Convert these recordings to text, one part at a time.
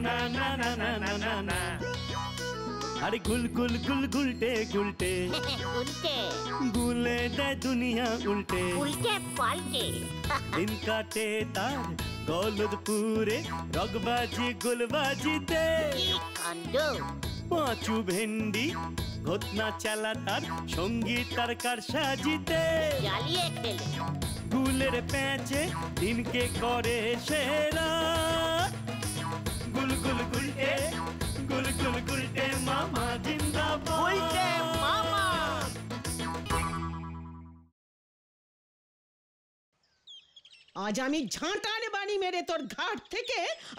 না না না না না না না। আরে গুল গুল গুল গুলটে গুলটে উল্টে গুলে দেয় দুনিয়া উল্টে উল্টে পাল্টে দিন কাটে তার গলদপুরে রগবাজি গুলবাজিতে কি কাণ্ড! পাঁচু ভেন্ডি ঘটনা চালা তার সঙ্গীত তার কার সাজিতে জ্বালিয়ে খেলে গুলের প্যাঁচে দিনকে করে সেরা গুল গুল গুলটে গুল গুল গুলটে মামা জিন্দাবাদ উল্টে মামা। আজ আমি ঝাঁটার বাড়ি মেরে তোর ঘাট থেকে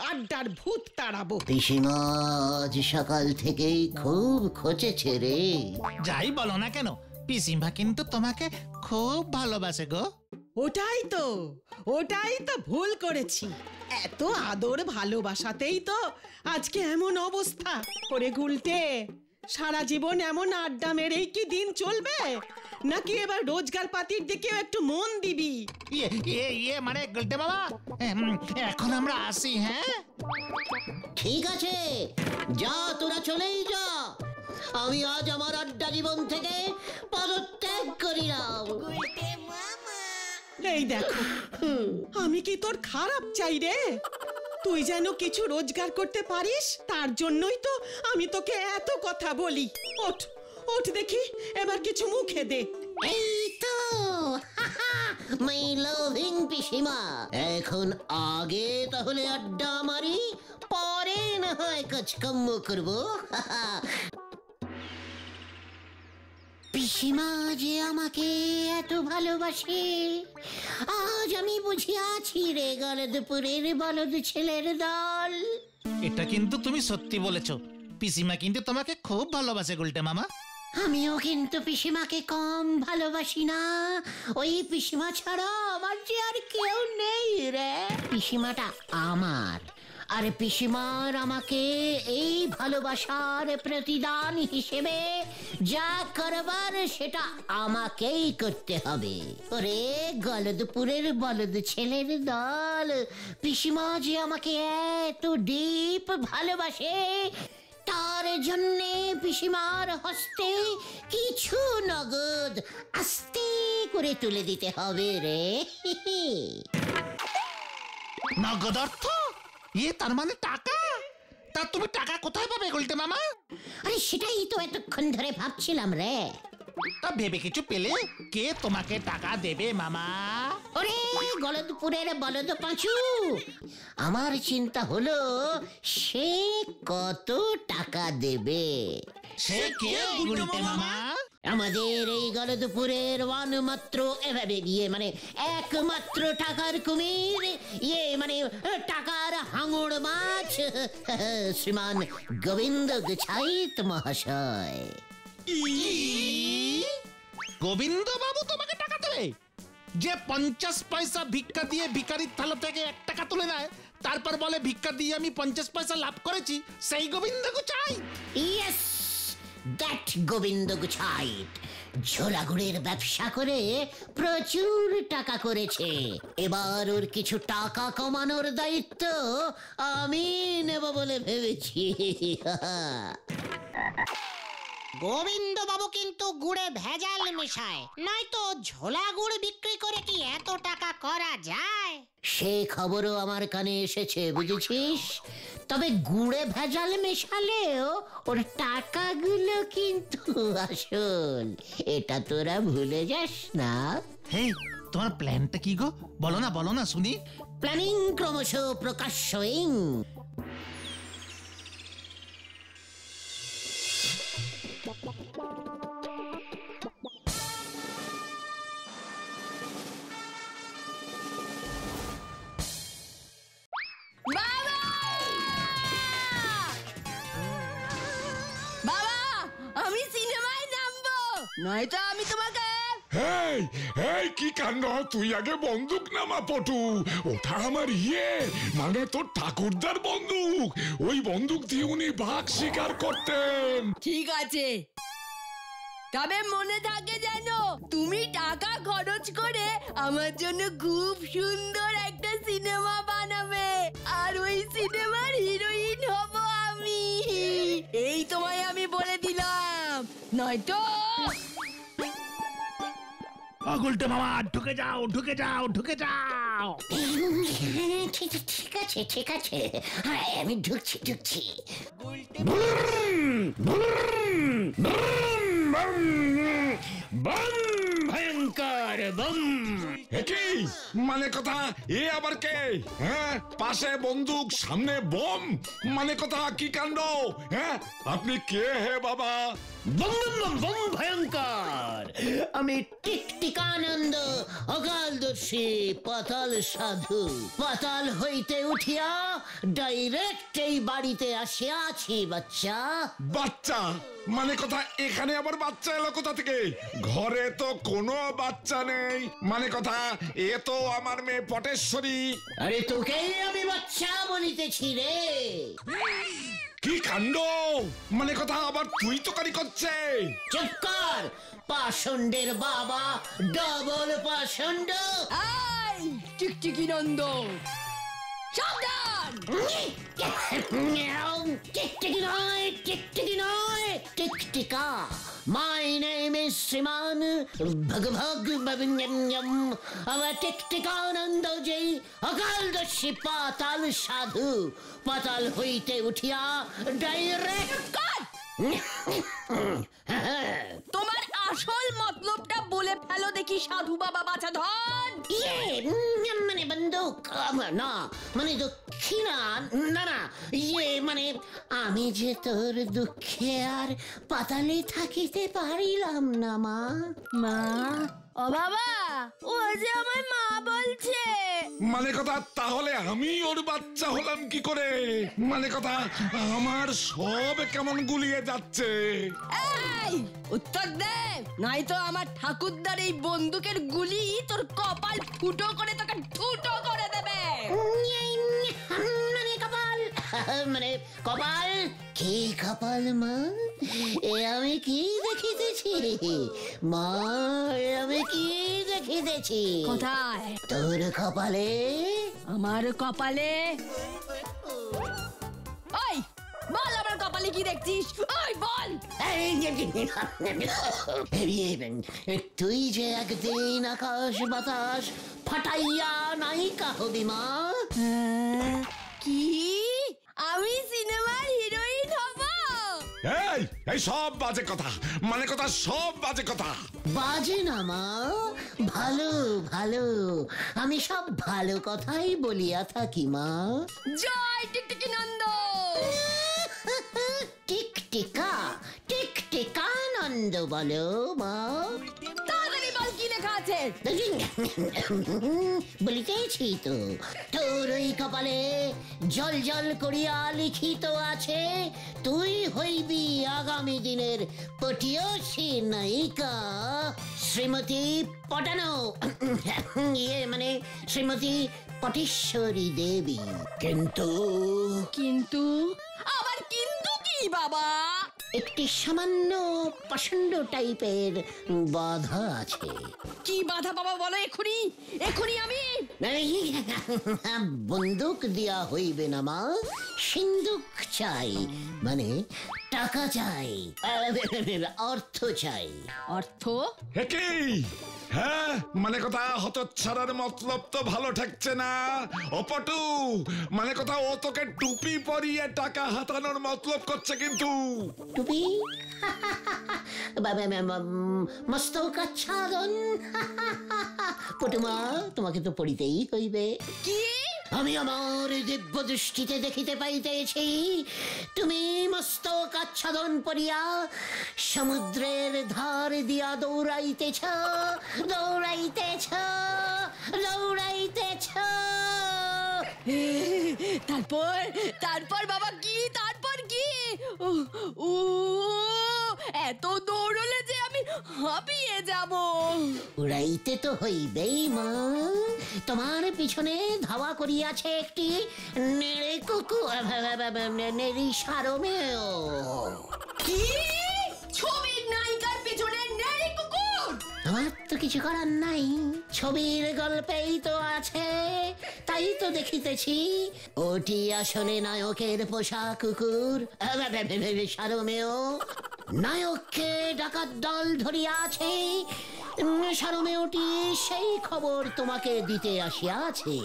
আড্ডার ভূত তাড়াবো। পিসিমা আজ সকাল থেকেই খুব খোঁচেছে রে। যাই বলো না কেন, পিসিমা কিন্তু তোমাকে খুব ভালোবাসে গো। ওটাই তো ভুল করেছি। এত আদর ভালোবাসাতেই তো আজকে এমন অবস্থা করে। গুলটে, সারা জীবন এমন আড্ডা মেরেই কি দিন চলবে, নাকি এবার রোজগার পাতির দিকেও একটু মন দিবি? মানে গুলটে বাবা, এখন আমরা আসি। হ্যাঁ ঠিক আছে, যা তোরা চলেই যা। আমি আজ আমার আড্ডা জীবন থেকে পদত্যাগ করিলাম। এই দেখো, আমি কি তোর খারাপ চাই রে? তুই যেন কিছু রোজগার করতে পারিস, তার জন্যই তো আমি তোকে এত কথা বলি। ওঠ ওঠ দেখি, এবার কিছু মুখে দে। এই তো মাই লাভিং পিসিমা, এখন আগে তাহলে আড্ডা মারি, পরে না হয় কাজকর্ম করবো। পিসিমা যে আমাকে এত ভালোবাসে, আজ আমি বুঝিয়াছি রে গলদপুরের বলদ ছেলের দল। এটা কিন্তু তুমি সত্যি বলেছো, পিসিমা কিন্তু তোমাকে খুব ভালোবাসে গুলটে মামা। আমিও কিন্তু পিসিমাকে কম ভালোবাসি না। ওই পিসিমা ছাড়া আমার যে আর কেউ নেই রে। পিসিমাটা আমার, আর পিসিমার আমাকে এই ভালোবাসার প্রতিদান হিসেবে যা করবার সেটা আমাকেই করতে হবে। ওরে গলদপুরের বলদ ছেলের দল, পিসিমা যে আমাকে এত ডিপ ভালোবাসে, তার জন্যে পিসিমার হস্তে কিছু নগদ আস্তে করে তুলে দিতে হবে রে। নগদ অর্থ? তার মানে টাকা? তা তুমি টাকা কোথায় পাবে গুলটে মামা? আরে সেটাই তো এতক্ষণ ধরে ভাবছিলাম রে। তা ভেবে কিছু পেলে? কে তোমাকে টাকা দেবে মামা? ওরে গলদপুরের বলদ পাঁচু, আমার চিন্তা হলো সে কত টাকা দেবে। সে কে গুলটে মামা? আমাদের এই গলদপুরের মানে একমাত্র টাকার কুমির, মানে টাকার হাঙড় মাছ, শ্রীমান গোবিন্দ গুছাইত মহাশয়। গোবিন্দ বাবু তোমাকে টাকা দেবে? যে 50 পয়সা ভিক্ষা দিয়ে ভিখারির থালা থেকে 1 টাকা তুলে নেয়, তারপর বলে ভিক্ষা দিয়ে আমি 50 পয়সা লাভ করেছি, সেই গোবিন্দ গুছাই? ইয়েস, দ্যাট গোবিন্দ গুছাইত ঝোলাগুড়ের ব্যবসা করে প্রচুর টাকা করেছে। এবার ওর কিছু টাকা কমানোর দায়িত্ব আমি নেব বলে ভেবেছি। গোবিন্দ বাবু কিন্তু গুড়ে ভেজাল মেশায়, নয়তো ঝোলা গুড় বিক্রি করে কি এত টাকা করা যায়? সে খবরও আমার কানে এসেছে, বুঝেছিস? তবে গুড়ে ভেজাল মেশালেও ওর টাকাগুলো কিন্তু আসল, এটা তোরা ভুলে যাস না। হে, তোমার প্ল্যানটা কি গো? বলো না শুনি। প্ল্যানিং ক্রমশ প্রকাশ্যইং। আমি সিনেমায় নামবো, নয়তো আমি তোমাকে। এই কি কাণ্ড! তুই আগে বন্দুক নামা পটু। ওটা আমার মানে তোর ঠাকুরদার বন্দুক। ওই বন্দুক দিয়ে উনি বাঘ শিকার করতেন। ঠিক আছে, তবে মনে থাকে যেন তুমি টাকা খরচ করে আমার জন্য খুব সুন্দর একটা সিনেমা বানাবে, আর ওই সিনেমার হিরোইন নয়তো গুলটে মামা ঢুকে যাও ঢুকে যাও ঢুকে যাও। ঠিক আছে ঠিক আছে, হ্যাঁ আমি ঢুকছি ঢুকছি। ভয়ঙ্কর বম। কি মানে কথা, এ আবার কে? হ্যাঁ, পাশে বন্দুক সামনে বোম, মানে কথা কি কাণ্ড? হ্যাঁ, আপনি কে হে বাবা? বম বম বম ভয়ঙ্কর, আমি টিকটিকানন্দ অকালদর্শী পাতাল সাধু। পাতাল হইতে উঠিয়া ডাইরেক্ট এই বাড়িতে আসিয়াছি বাচ্চা। বাচ্চা মানে কথা, এখানে আবার বাচ্চা এলো কোথা থেকে? ঘরে তো কোনো বাচ্চা নেই, মানে কথা এ তো আমার মেয়ে পটেশ্বরী। আরে তোকেই আমি বাচ্চা বলিতেছি রে। কি কাণ্ড, মানে কথা আবার তুই তো কারি করছে? চুপ কর, পাষণ্ডের বাবা, ডবল পাষণ্ড। এই টিকটিকি নন্দ, সাবধান! টিকটিকি নয়, টিকটিকি নয়, টিকটিকা। My name is শ্রীমান ভগভগ আমার টিকটিকানন্দ যে অকালদর্শী পাতাল সাধু। পাতাল হইতে উঠিয়া ডাইরেক্ট তোমার আসল মতলবটা বলে ফেলো দেখি সাধু বাবা বাছাধন। মানে বন্দুক না, মানে দক্ষিণা না না, মানে আমি যে তোর দুঃখে আর পাতালে থাকিতে পারিলাম না মা। মা? ও বাবা, ও যে আমার মা বলছে। মানে কথা তাহলে আমি ওর বাচ্চা হলাম কি করে? মানে কথা আমার সব কেমন গুলিয়ে যাচ্ছে। এই উত্তর দে, নাই তো আমার ঠাকুরদার এই বন্দুকের গুলি তোর কপাল ফুটো করে তোকে ঠুটো করে দেবে। মানে কপাল, মানে কপাল কি কপাল মা? এ আমি কি দেখিতেছি মা? আমি কি দেখিতেছি? কোথায়? তোর কপালে। আমার কপালে? ওই বল, আমার কপালে কি দেখছিস? ওই বল। তুই যে একদিন আকাশ বাতাস ফাটাইয়া নায়িকা হবি মা। কি আমি সিনেমার হিরোইন হব? এই এই সব বাজে কথা, মানে কথা সব বাজে কথা। বাজে না মা, ভালো ভালো, আমি সব ভালো কথাই বলিয়া থাকি মা। জয় টিকটিকি নন্দ। টিকটিকা, টিকটিকানন্দ বলো মা। তাড়াতাড়ি বল কি লেখা আছে? বলিতেছি তো, তোর ওই কপালে জল জল করিয়া লিখিত আছে, তুই হইবি আগামী দিনের পটিয়সী নায়িকা শ্রীমতী পটানো, মানে শ্রীমতী পটেশ্বরী দেবী। কিন্তু কিন্তু আবার কিন্তু কি বাবা? একটি সামান্য পাষণ্ড টাইপের বাধা আছে। কি বাধা বাবা বলো এক্ষুনি, এক্ষুনি আমি। বন্দুক দিয়া হইবে না মা, সিন্দুক চাই, মানে টাকা চাই, অর্থ চাই। অর্থ? কি? হ্যাঁ, মানে কথা হতচ্ছাড়ার মতলব তো ভালো ঠেকছে না। ও পটু, মানে কথা ও তোকে টুপি পরিয়ে টাকা হাতানোর মতলব করছে কিন্তু। টুপি? মস্তক আচ্ছাদন। পটুমা, তোমাকে তো পড়িতেই হইবে। কি? আমি আমার দিব্য দৃষ্টিতে দেখিতে পাইতেছি, তুমি মস্তক আচ্ছাদন পরিয়া সমুদ্রের ধার দিয়া দৌড়াইতেছ, দৌড়াইতেছ, দৌড়াইতেছ। তারপর তারপর বাবা কি? তারপর কি? ও এত দৌড়লে যে আমি হাঁপিয়ে যাব। উড়াইতে তো হইবেই মা, তোমার পিছনে ধাওয়া করিয়াছে একটি নেড়ে কুকু, নেড়ি সারমেয়। কি? ছবির নায়িকার পিছনে নেড়ে কুকুর? আমার তো কিছু করার নাই, ছবির গল্পেই তো আছে, তাই তো দেখিতেছি। ওটি আসলে নায়কের পোষা কুকুর সারমেয়। নায়ককে ডাকাত দল ধরিয়াছে, সারমেয়টি সেই খবর তোমাকে দিতে আসিয়াছে।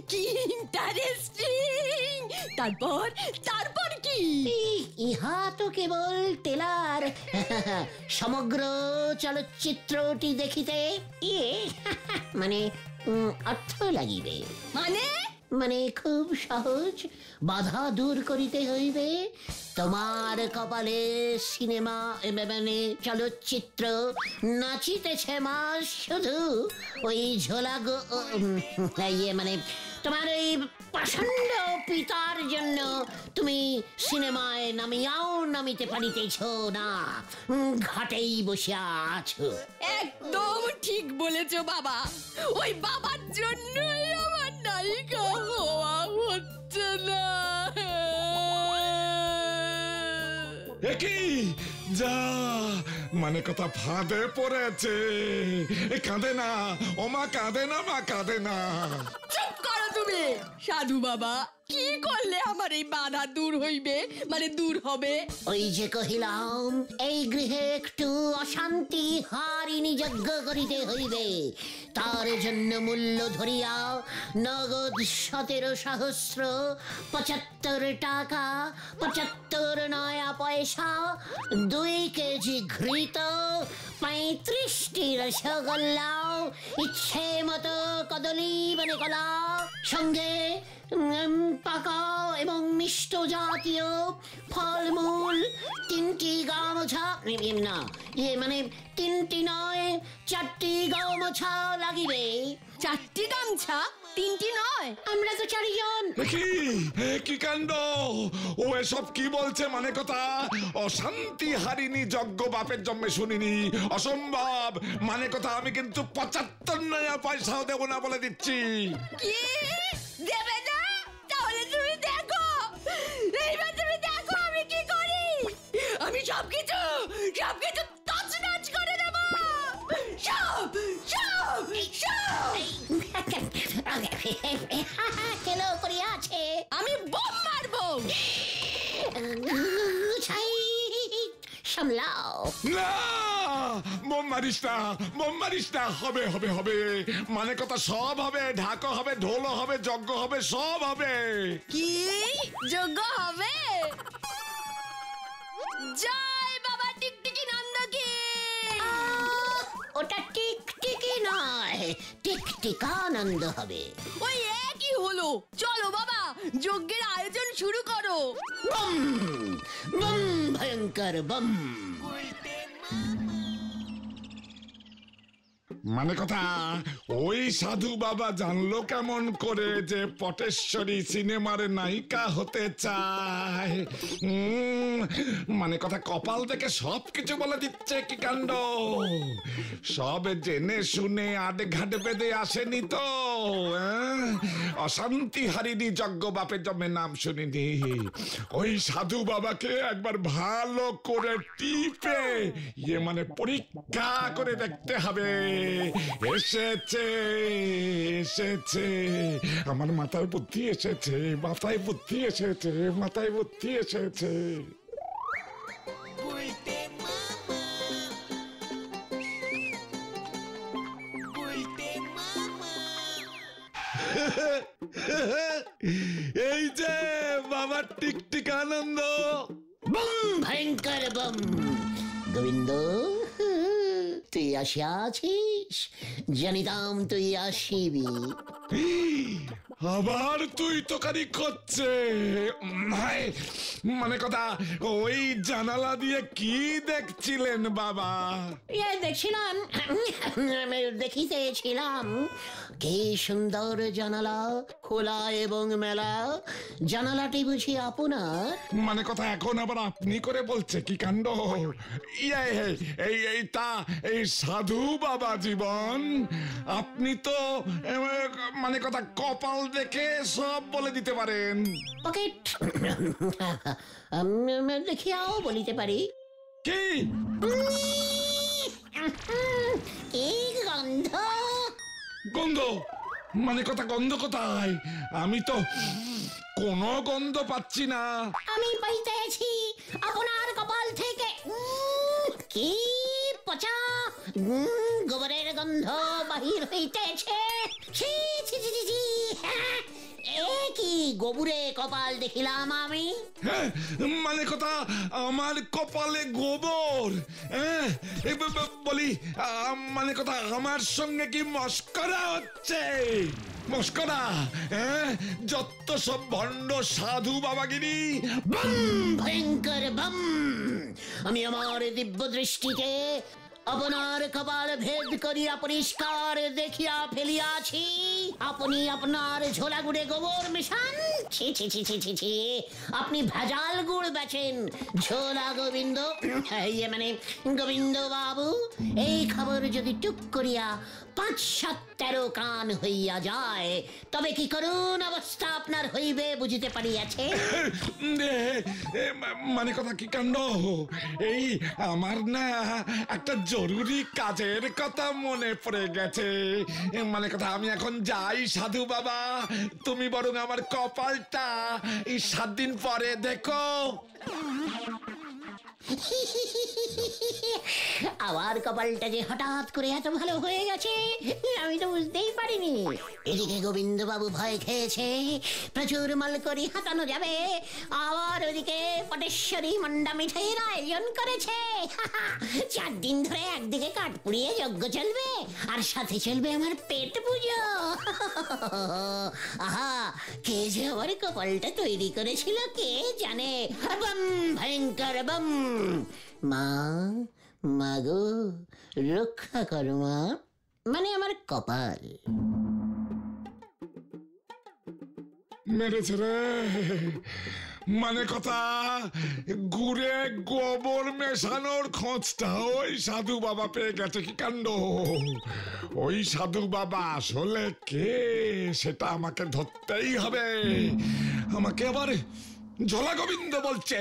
কি ইন্টারেস্টিং! তারপর তারপর কি? ইহা তো কেবল তেলার। সমগ্র চলচ্চিত্রটি দেখিতে মানে অর্থ লাগিবে। মানে খুব সহজ, বাধা দূর করিতে হইবে। তোমার কপালে সিনেমা মানে চলচ্চিত্র নাচিতেছে মা, শুধু ওই ঝোলা মানে তোমার এই প্রচন্ড পিতার জন্য তুমি সিনেমায় নামিতে পারিতেছ না, ঘাটেই বসে আছো। একদম ঠিক বলেছো বাবা, ওই বাবার জন্যই আমার নায়িকা হওয়া হচ্ছে না। একই যা মানে কথা ফাঁদে পড়েছে। কাঁদে না ও মা, কাঁদে না মা, কাঁদে না। চুপ করো তুমি। সাধু বাবা, কি করলে আমার এই বাধা দূর হইবে, মানে দূর হবে? ওই যে কহিলাম, এই গৃহে একটু অশান্তি হারিনি যজ্ঞ করিতে হইবে। তার জন্য মূল্য ধরিয়া নগদ 17,775 টাকা 75 নয়া পয়সা, 2 কেজি ঘৃত, 35টি রসগোল্লা, ইচ্ছে মতো কদলী মানে কলা, সঙ্গে পাকা এবং মিষ্ট জাতীয় ফলমূল, 3টি গামছা, না মানে 3টি নয় 4টি গামছা লাগিবে। 4টি গামছা, 3টি নয়? আমরা তো 4 জন। কি কাণ্ড! ও এসব কি বলছে? মানে কথা অশান্তি হারিনি যজ্ঞ বাপের জন্মে শুনিনি, অসম্ভব। মানে কথা আমি কিন্তু 75 নয়া পয়সাও দেবো না বলে দিচ্ছি। কি দেবে না? তাহলে তুমি দেখো, এইবার তুমি দেখো আমি কি করি। আমি সবকিছু তছনছ করে দেব। সব কেলো করিয়াছে। আমি বোম মারবো। সামলাও না, বোম মারিস না, বোম মারিস না। হবে হবে হবে, মানে কথা সব হবে, ঢাকা হবে, ঢোল হবে, যজ্ঞ হবে, সব হবে। কি যোগ্য হবে? জয় বাবা টিকটিকি নন্দ কি। ওটা টিকটিকি নয়, টিকটিকানন্দ হবে। ওই একই হলো। চলো বাবা, যজ্ঞের আয়োজন শুরু করো। বম বম ভয়ঙ্কর বম। মানে কথা ওই সাধু বাবা জানলো কেমন করে যে পটেশ্বরী সিনেমার নায়িকা হতে চায়? মানে কথা কপাল দেখে সবকিছু বলে দিচ্ছে। কি কাণ্ড! সব জেনে শুনে আডে ঘাটে বেঁধে আসেনি তো। অশান্তি হারিনি যজ্ঞ বাপের জন্মে নাম শুনিনি। ওই সাধু বাবাকে একবার ভালো করে টিপে মানে পরীক্ষা করে দেখতে হবে। এসেছে এসেছে, আমার মাথায় বুদ্ধি এসেছে, মাথায় বুদ্ধি এসেছে, মাথায় বুদ্ধি এসেছে। এই যে বাবা টিকটিকানন্দ। বম ভয়ঙ্কর বম। গোবিন্দ, তুই আসিয়াছিস, জানিতাম তুই আসিবি। আবার তুই তোকারি করছে। মানে কথা ওই জানালা দিয়ে কি দেখছিলেন বাবা? দেখছিলাম, দেখিতেছিলাম কি সুন্দর জানালা, খোলা এবং মেলা। জানালাটি বুঝি আপনার? মানে কথা এখন আবার আপনি করে বলছে? কি কাণ্ড! এই সাধু বাবা জীবন, আপনি তো মানে কথা কপাল দেখে সব বলে দিতে পারেন। পকেট দেখিয়াও বলিতে পারি। কি গন্ধ! গন্ধ? মানে কথা গন্ধ কোথায়? আমি তো কোনো গন্ধ পাচ্ছি না। আমি পাইতেছি আপনার কপাল থেকে কি পচা গোবরের গন্ধ বাহির হইতেছে। ছি ছি ছি ছি ছি, হ্যাঁ, এ কি গোবরে কপাল দেখিলাম আমি। হ্যাঁ, মানে কথা আমার কপালে গোবর। হ্যাঁ, বলি মানে কথা আমার সঙ্গে কি মস্করা হচ্ছে? মস্করা? হ্যাঁ, যত সব ভণ্ড সাধু বাবাগিরি। ভয়ঙ্কর বম! আমি আমার দিব্য দৃষ্টিতে আপনার কপাল ভেদ করিয়া পরিষ্কার দেখিয়া ফেলিয়াছি। আপনি আপনার ঝোলা গুড়ে গোবর মেশান। ছি ছি ছি ছি ছি ছি, আপনি ভেজাল গুড় বেচেন। ঝোলা গোবিন্দ, ইয়ে মানে গোবিন্দ বাবু, এই খবর যদি টুক করিয়া ৫-৭-১৩ কান হইয়া যায় তবে কি করুন অবস্থা আপনার হইবে বুঝিতে পারিয়াছে। মানে কথা কি কাণ্ড! এই আমার না একটা জরুরি কাজের কথা মনে পড়ে গেছে। মানে কথা আমি এখন যাই সাধু বাবা, তুমি বরং আমার কপালটা এই ৭ দিন পরে দেখো। আমার কপালটা যে হঠাৎ করে এত ভালো হয়ে গেছে আমি তো বুঝতেই পারিনি। এদিকে গোবিন্দ বাবু ভয় খেয়েছে প্রচুর মালকড়ি হাতানো যাবে, আবার ওদিকে পটেশ্বরী মন্ডা মিঠাইয়ের আয়োজন করেছে। ৪ দিন ধরে একদিকে কাঠ পুড়িয়ে যজ্ঞ চলবে আর সাথে চলবে আমার পেট পুজো। আহা, কে যে আমার কপালটা তৈরি করেছিল কে জানে। বম, ভয়ঙ্কর বম! মা, মাগো রক্ষা করো মা, মানে আমার কপাল। মেরেছে রে! মানে কথা গুড়ে গোবর মেশানোর খোঁজটা ওই সাধু বাবা পেয়ে গেছে। কি কাণ্ড! ওই সাধু বাবা আসলে কে সেটা আমাকে ধরতেই হবে। আমাকে আবার ঝোলা গোবিন্দ বলছে।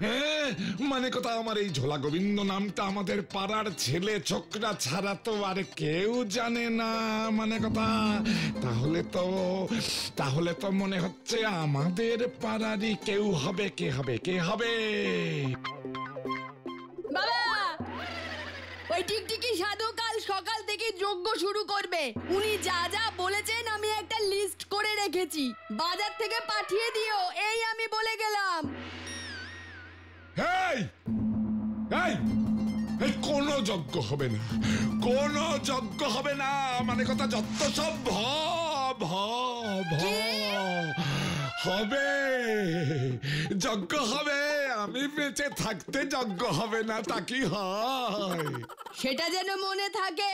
হ্যাঁ, মানে কথা আমার এই ঝোলা গোবিন্দ নামটা আমাদের পাড়ার ছেলে ছোকরা ছাড়া তো আর কেউ জানে না। মানে কথা তাহলে তো মনে হচ্ছে আমাদের পাড়ারই কেউ হবে। কে হবে? বাবা, ওই টিকটিকি সাধু কাল সকাল থেকে যজ্ঞ শুরু করবে। উনি যা যা বলেছেন আমি একটা লিস্ট করে রেখেছি, বাজার থেকে পাঠিয়ে দিও, এই আমি বলে গেলাম। এই কোনো যজ্ঞ হবে না, কোনো যজ্ঞ হবে না। মানে কথা যত সব হবে, যজ্ঞ হবে। আমি বেঁচে থাকতে যজ্ঞ হবে না তা কি হয়? সেটা যেন মনে থাকে।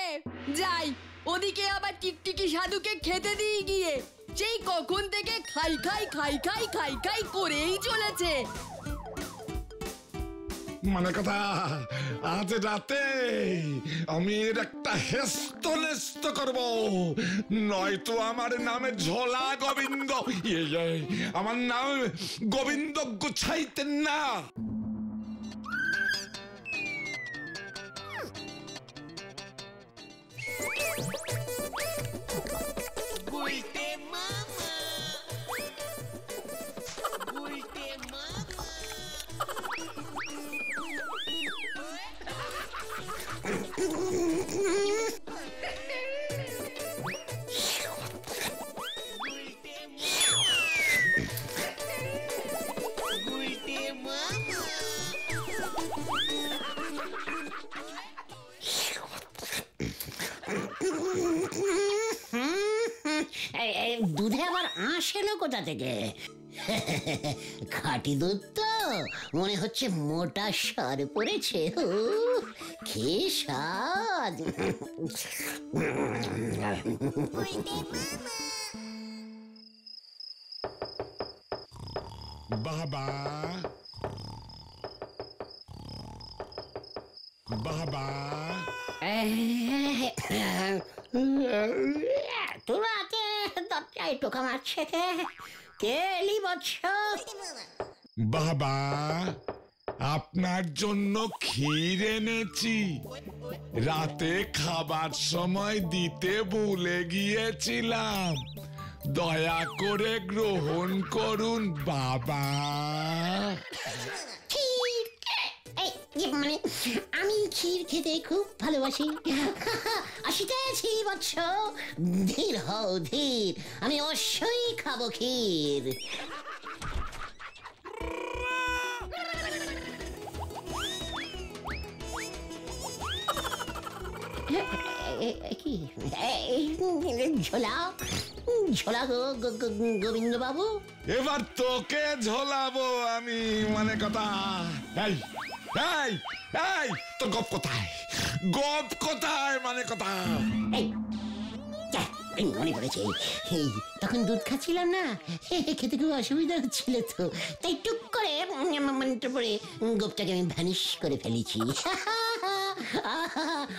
যাই, ওদিকে আবার টিকটিকি সাধুকে খেতে দিয়ে গিয়ে সেই কখন থেকে খাই করেই চলেছে। মানে কথা আজ রাতে আমি এর একটা হেস্তনেস্ত করব, নয়তো আমার নামে ঝোলা গোবিন্দ, আমার নাম গোবিন্দ গুছাইতেন না। দুধে আবার আঁশ এলো কোথা থেকে? খাঁটি দুধ তো, মনে হচ্ছে মোটা সার পড়েছে। কি স্বাদ! বাবা, বাবা, তোরা দরজায় টোকা মারছে কে? এলি বৎস? বাবা, আপনার জন্য ক্ষীর এনেছি, রাতে খাবার সময় দিতে ভুলে গিয়েছিলাম। দয়া করে গ্রহণ করুন বাবা। মানে আমি ক্ষীর খেতে খুব ভালোবাসি। আসিতেছি বৎস, ধীর হও ধীর, আমি অবশ্যই খাবো ক্ষীর। কি ঝোলা ঝোলা গোবিন্দ বাবু? এবার তোকে ঝোলাবো আমি, মানে কথা। এই এই এই তোর গপ কোথায়? গপ কোথায় মানে কথা? মনে পড়েছে, তখন দুধ খাচ্ছিলাম না, খেতে খুব অসুবিধা হচ্ছিল, তো তাই টুক করে পরে গোপটাকে আমি ভ্যানিশ করে ফেলেছি।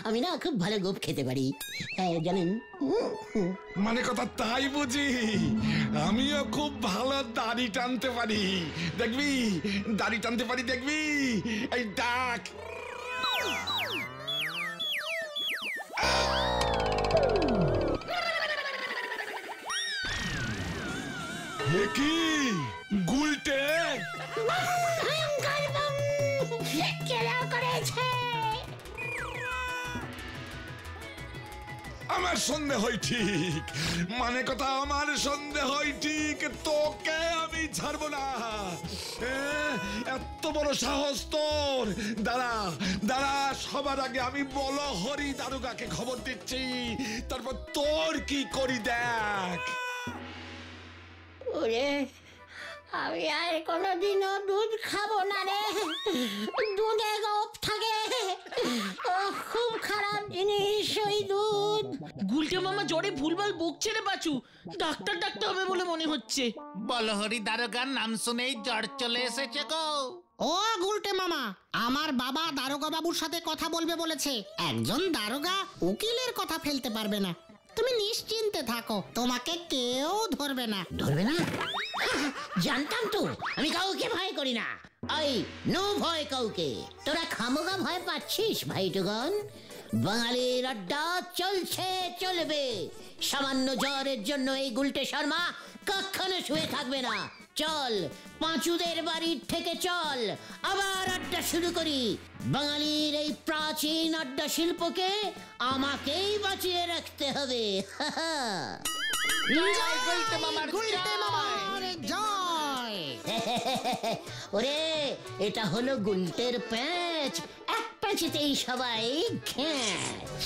আমি না খুব ভালো গোপ খেতে পারি, জানেন। মানে কথা তাই বুঝি? আমিও খুব ভালো দাড়ি টানতে পারি, দেখবি দাড়ি টানতে পারি, দেখবি। এই ডাক। কি গুলটে আমার সন্দেহ হয় ঠিক, মানে কথা আমার সন্দেহ হয় ঠিক, তোকে আমি ছাড়বো না। এত বড় সাহস তোর! দাঁড়া দাঁড়া, সবার আগে আমি বলহরি দারোগাকে খবর দিচ্ছি, তারপর তোর কি করি দেখ। ওরে, আমি আর কোনোদিনও দুধ খাবো না রে, দুধে গোপ থাকে, খুব খারাপ জিনিস ওই দুধ। গুলটে মামা জ্বরে ভুলভাল বকছে রে বাচু, ডাক্তার ডাকতে হবে বলে মনে হচ্ছে। বলহরি দারোগার নাম শুনেই জ্বর চলে এসেছে গো। ও গুলটে মামা, আমার বাবা দারোগা বাবুর সাথে কথা বলবে বলেছে। একজন দারোগা উকিলের কথা ফেলতে পারবে না। তুমি নিশ্চিন্তে থাকো, তোমাকে কেউ ধরবে না। ধরবে না? জানতাম তো, আমি কাউকে ভয় করি না। এই নো ভয় কাউকে। তোরা খামোগা ভয় পাচ্ছিস ভাইটুগন? বাঙালির আড্ডা চলছে, চলবে। সামান্য জ্বরের জন্য এই গুলটে শর্মা কখনো শুয়ে থাকবে না। চল, পাঁচুদের বাড়ির থেকে চল, আবার আড্ডা শুরু করি। বাঙালির এই প্রাচীন আড্ডা শিল্পকে আমাকেই বাঁচিয়ে রাখতে হবে। ওরে, এটা হলো গুলটের প্যাঁচ, এক প্যাঁচেতেই সবাই ঘ্যাঁচ।